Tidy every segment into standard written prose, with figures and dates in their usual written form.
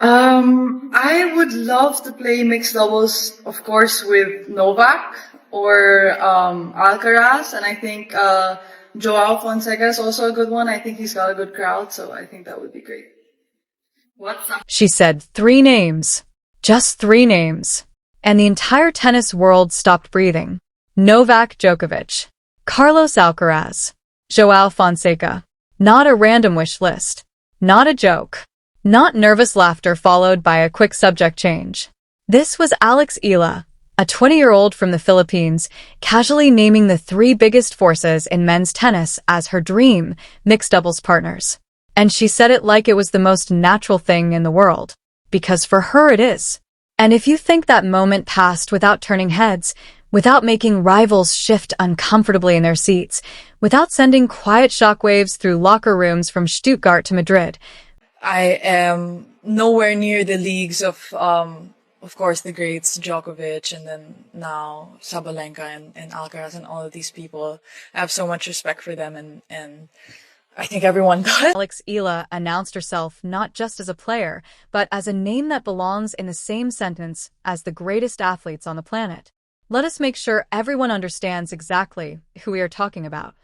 I would love to play mixed doubles, of course, with Novak or Alcaraz, and I think Joao Fonseca is also a good one. I think he's got a good crowd, so I think that would be great. What's up? She said 3 names. Just 3 names. And the entire tennis world stopped breathing. Novak Djokovic, Carlos Alcaraz, Joao Fonseca. Not a random wish list. Not a joke. Not nervous laughter followed by a quick subject change. This was Alex Eala, a 20-year-old from the Philippines, casually naming the 3 biggest forces in men's tennis as her dream mixed doubles partners. And she said it like it was the most natural thing in the world, because for her it is. And if you think that moment passed without turning heads, without making rivals shift uncomfortably in their seats, without sending quiet shockwaves through locker rooms from Stuttgart to Madrid, I am nowhere near the leagues of course, the greats, Djokovic, and then now Sabalenka and Alcaraz and all of these people. I have so much respect for them, and I think everyone does. Alex Eala announced herself not just as a player, but as a name that belongs in the same sentence as the greatest athletes on the planet. Let us make sure everyone understands exactly who we are talking about.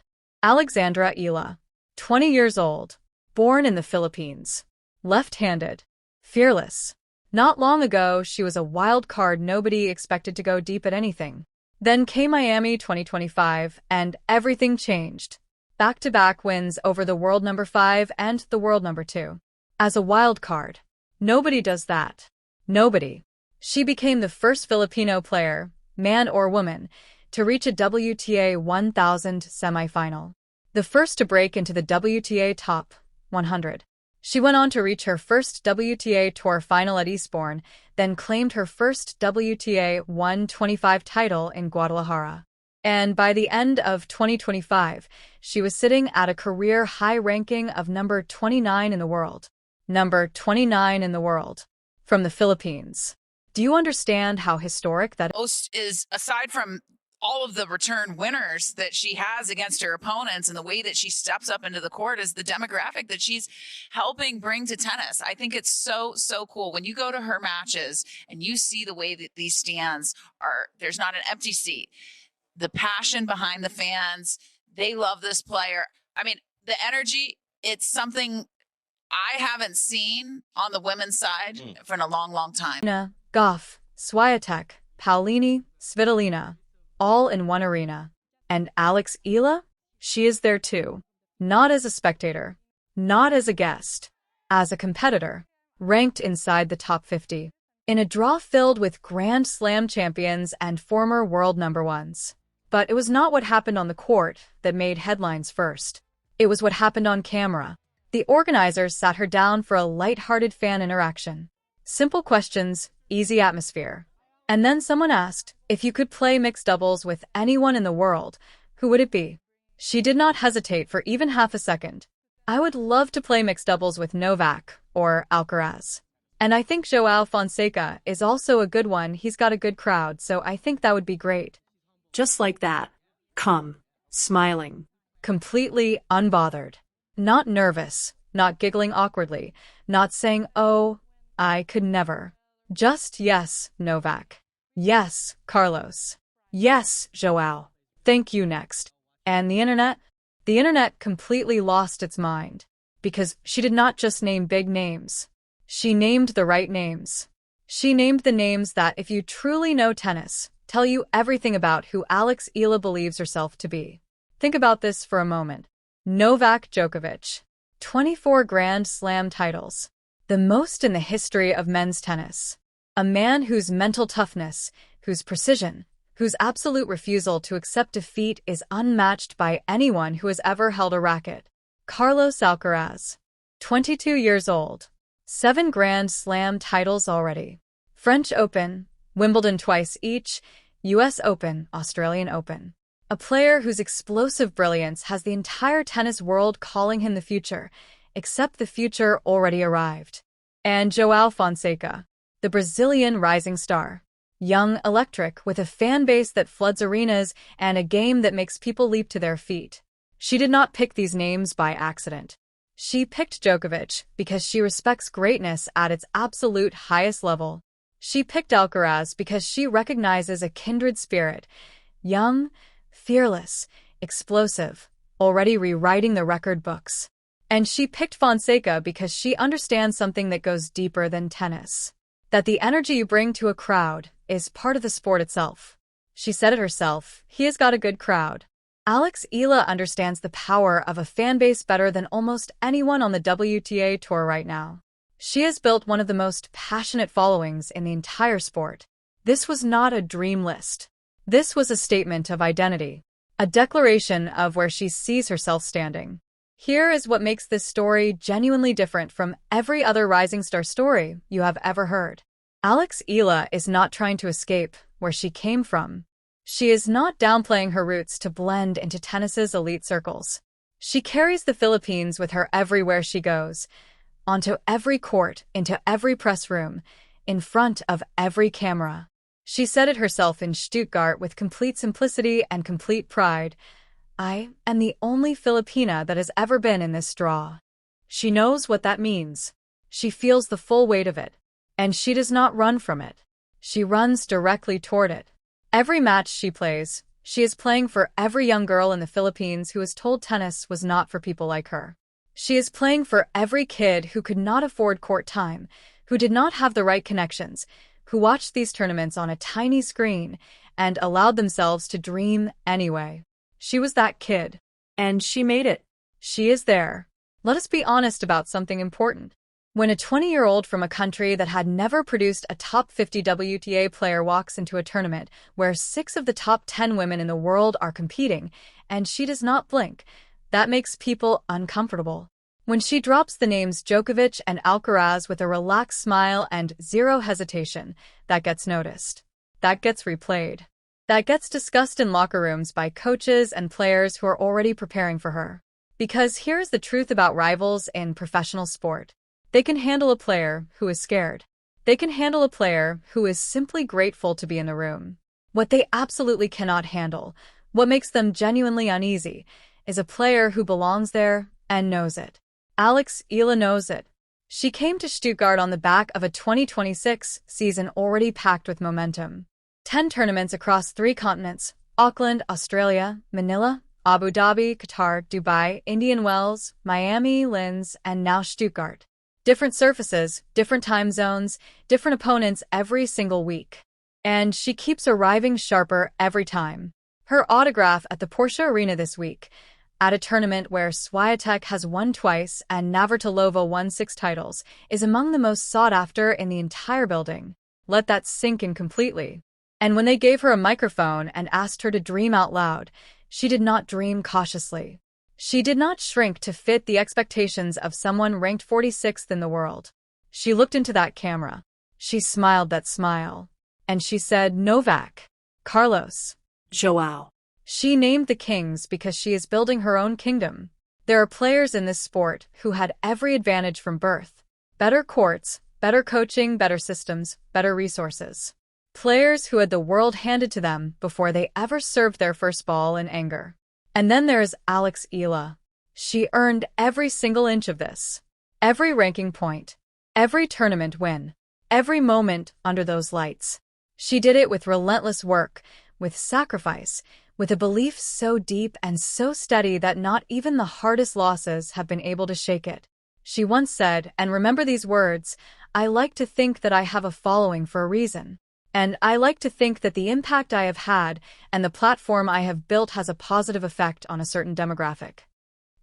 Alexandra Eala, 20 years old, born in the Philippines, left-handed, fearless. Not long ago, she was a wild card nobody expected to go deep at anything. Then came Miami 2025, and everything changed. Back-to-back wins over the world number 5 and the world number 2. As a wild card, nobody does that. Nobody. She became the first Filipino player, man or woman, to reach a WTA 1000 semifinal. The first to break into the WTA top 100. She went on to reach her first WTA Tour final at Eastbourne, then claimed her first WTA 125 title in Guadalajara. And by the end of 2025, she was sitting at a career high ranking of number 29 in the world. Number 29 in the world. From the Philippines. Do you understand how historic that is, aside from all of the return winners that she has against her opponents and the way that she steps up into the court, is the demographic that she's helping bring to tennis. I think it's so, so cool. When you go to her matches and you see the way that these stands are, there's not an empty seat. The passion behind the fans, they love this player. I mean, the energy, it's something I haven't seen on the women's side for a long, long time. Goff, Swiatek, Paolini, Svitolina, all in one arena. And Alex Eala? She is there too. Not as a spectator, not as a guest, as a competitor, ranked inside the top 50. In a draw filled with Grand Slam champions and former world number 1s. But it was not what happened on the court that made headlines first. It was what happened on camera. The organizers sat her down for a light-hearted fan interaction. Simple questions, easy atmosphere. And then someone asked, if you could play mixed doubles with anyone in the world, who would it be? She did not hesitate for even half a second. I would love to play mixed doubles with Novak or Alcaraz. And I think Joao Fonseca is also a good one. He's got a good crowd, so I think that would be great. Just like that. Calm. Smiling. Completely unbothered. Not nervous, not giggling awkwardly, not saying, oh, I could never. Just yes, Novak. Yes, Carlos. Yes, Joao. Thank you, next. And the internet completely lost its mind. Because she did not just name big names. She named the right names. She named the names that, if you truly know tennis, tell you everything about who Alex Eala believes herself to be. Think about this for a moment. Novak Djokovic. 24 Grand Slam titles. The most in the history of men's tennis. A man whose mental toughness, whose precision, whose absolute refusal to accept defeat is unmatched by anyone who has ever held a racket. Carlos Alcaraz. 22 years old. 7 Grand Slam titles already. French Open, Wimbledon twice each, US Open, Australian Open. A player whose explosive brilliance has the entire tennis world calling him the future, except the future already arrived. And Joao Fonseca, the Brazilian rising star. Young, electric, with a fan base that floods arenas and a game that makes people leap to their feet. She did not pick these names by accident. She picked Djokovic because she respects greatness at its absolute highest level. She picked Alcaraz because she recognizes a kindred spirit, young, fearless, explosive, already rewriting the record books. And she picked Fonseca because she understands something that goes deeper than tennis. That the energy you bring to a crowd is part of the sport itself. She said it herself, he has got a good crowd. Alex Eala understands the power of a fan base better than almost anyone on the WTA tour right now. She has built one of the most passionate followings in the entire sport. This was not a dream list. This was a statement of identity, a declaration of where she sees herself standing. Here is what makes this story genuinely different from every other rising star story you have ever heard. Alex Eala is not trying to escape where she came from. She is not downplaying her roots to blend into tennis's elite circles. She carries the Philippines with her everywhere she goes, onto every court, into every press room, in front of every camera. She said it herself in Stuttgart with complete simplicity and complete pride. I am the only Filipina that has ever been in this draw. She knows what that means. She feels the full weight of it. And she does not run from it. She runs directly toward it. Every match she plays, she is playing for every young girl in the Philippines who is told tennis was not for people like her. She is playing for every kid who could not afford court time, who did not have the right connections, who watched these tournaments on a tiny screen and allowed themselves to dream anyway. She was that kid. And she made it. She is there. Let us be honest about something important. When a 20-year-old from a country that had never produced a top 50 WTA player walks into a tournament where 6 of the top 10 women in the world are competing, and she does not blink, that makes people uncomfortable. When she drops the names Djokovic and Alcaraz with a relaxed smile and zero hesitation, that gets noticed. That gets replayed. That gets discussed in locker rooms by coaches and players who are already preparing for her. Because here's the truth about rivals in professional sport. They can handle a player who is scared. They can handle a player who is simply grateful to be in the room. What they absolutely cannot handle, what makes them genuinely uneasy, is a player who belongs there and knows it. Alex Eala knows it. She came to Stuttgart on the back of a 2026 season already packed with momentum. 10 tournaments across 3 continents: Auckland, Australia, Manila, Abu Dhabi, Qatar, Dubai, Indian Wells, Miami, Linz, and now Stuttgart. Different surfaces, different time zones, different opponents every single week. And she keeps arriving sharper every time. Her autograph at the Porsche Arena this week, at a tournament where Swiatek has won twice and Navratilova won 6 titles, is among the most sought after in the entire building. Let that sink in completely. And when they gave her a microphone and asked her to dream out loud, she did not dream cautiously. She did not shrink to fit the expectations of someone ranked 46th in the world. She looked into that camera. She smiled that smile. And she said, Novak, Carlos, Joao. She named the kings because she is building her own kingdom. There are players in this sport who had every advantage from birth. Better courts, better coaching, better systems, better resources. Players who had the world handed to them before they ever served their first ball in anger. And then there is Alex Eala. She earned every single inch of this. Every ranking point. Every tournament win. Every moment under those lights. She did it with relentless work, with sacrifice, with a belief so deep and so steady that not even the hardest losses have been able to shake it. She once said, and remember these words, I like to think that I have a following for a reason. And I like to think that the impact I have had and the platform I have built has a positive effect on a certain demographic.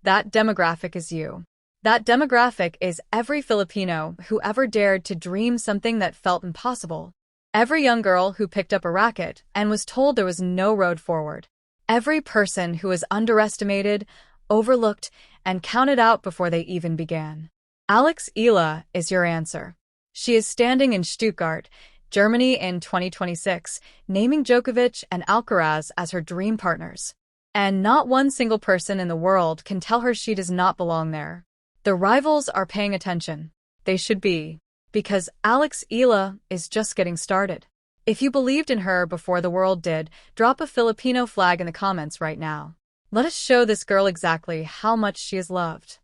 That demographic is you. That demographic is every Filipino who ever dared to dream something that felt impossible. Every young girl who picked up a racket and was told there was no road forward. Every person who was underestimated, overlooked, and counted out before they even began. Alex Eala is your answer. She is standing in Stuttgart, Germany in 2026, naming Djokovic and Alcaraz as her dream partners. And not one single person in the world can tell her she does not belong there. The rivals are paying attention. They should be. Because Alex Eala is just getting started. If you believed in her before the world did, drop a Filipino flag in the comments right now. Let us show this girl exactly how much she is loved.